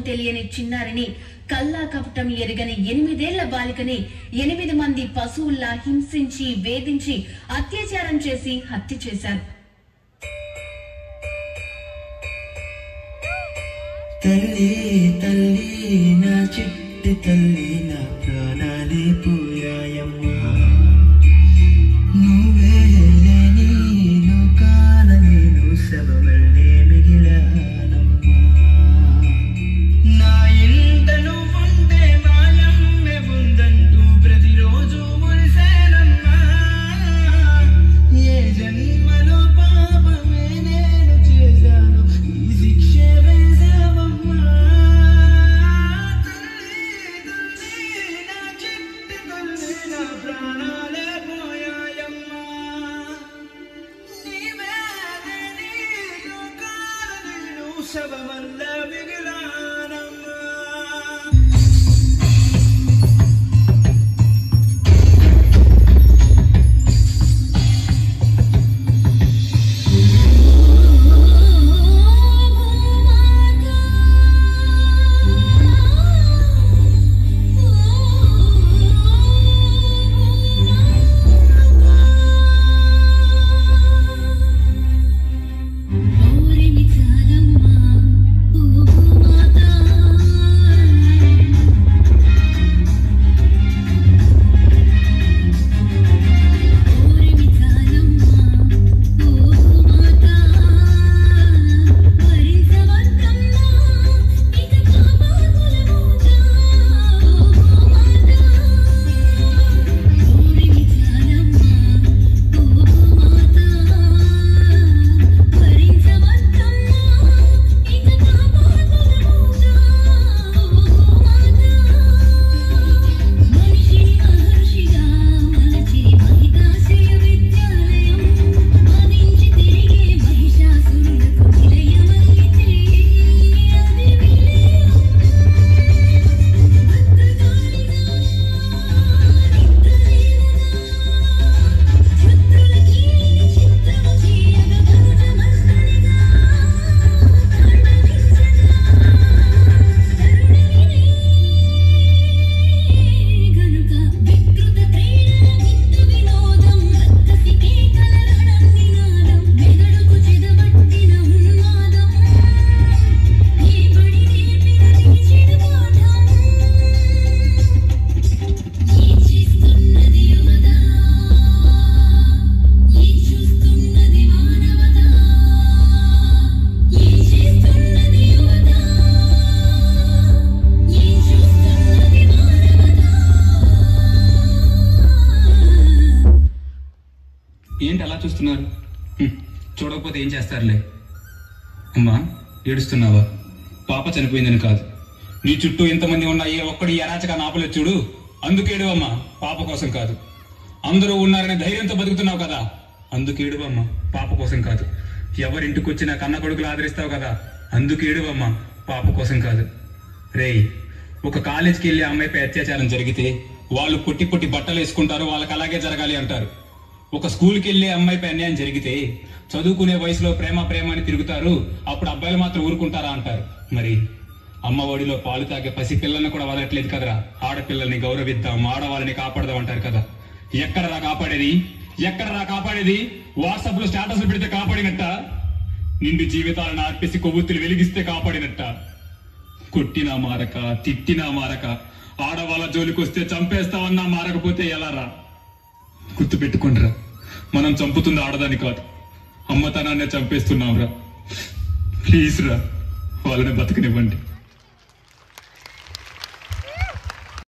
తెలియని చిన్నారిని కల్లా కపటం ఎరుగని 8 ఏళ్ల బాలికని 8 మంది పశువుల్లా హింసించి వేధించి అత్యాచారం చేసి హత్య చేశారు. తల్లి తల్లి నా చిట్టి తల్లి నా ప్రాణాలే పోయాయమ్మా, నువ్వే లేని లోకాన నేను శవమల్లే మిగిలానమ్మా. నా ఇంట నువ్వుంటే మాయమ్మె ఉందంటూ ప్రతిరోజు మురిసేనమ్మా. శవమల్ల మిగిలానమ్మా. ఏంటి అలా చూస్తున్నారు? చూడకపోతే ఏం చేస్తారులే. అమ్మా, ఏడుస్తున్నావా? పాప చనిపోయిందని కాదు, నీ చుట్టూ ఇంతమంది ఉన్నా ఏ ఒక్కడి అరాచకాన్ని ఆపలేదు చూడు, అందుకేడువమ్మా. పాప కోసం కాదు. అందరూ ఉన్నారనే ధైర్యంతో బతుకుతున్నావు కదా, అందుకేడువమ్మా. పాప కోసం కాదు. ఎవరింటికి వచ్చినా కన్న కొడుకులు ఆదరిస్తావు కదా, అందుకేడువమ్మా. పాప కోసం కాదు. రేయ్, ఒక కాలేజీకి వెళ్ళి అమ్మాయిపై అత్యాచారం జరిగితే వాళ్ళు పొట్టి పొట్టి బట్టలు వేసుకుంటారు, వాళ్ళకి అలాగే జరగాలి అంటారు. ఒక స్కూల్కి వెళ్ళే అమ్మాయిపై అన్యాయం జరిగితే చదువుకునే వయసులో ప్రేమ ప్రేమ అని తిరుగుతారు, అప్పుడు అబ్బాయిలు మాత్రం ఊరుకుంటారా అంటారు. మరి అమ్మ ఒడిలో పాలు తాగే పసి పిల్లల్ని కూడా వదలట్లేదు కదరా. ఆడపిల్లల్ని గౌరవిద్దాం, ఆడవాళ్ళని కాపాడదాం అంటారు కదా. ఎక్కడరా కాపాడేది? ఎక్కడరా కాపాడేది? వాట్సాప్ లో స్టేటస్లు పెడితే కాపాడినట్ట? నిండు జీవితాలను ఆర్పేసి కొవ్వొత్తులు వెలిగిస్తే కాపాడినట్ట? కొట్టినా మారక, తిట్టినా మారక, ఆడవాళ్ళ జోలికి వస్తే చంపేస్తామన్నా మారకపోతే ఎలారా? గుర్తుపెట్టుకుంటారా, మనం చంపుతుంది ఆడదాన్ని కాదు, అమ్మతనాన్నే చంపేస్తున్నాంరా. ప్లీజ్ రా, వాళ్ళని బతకనివ్వండి.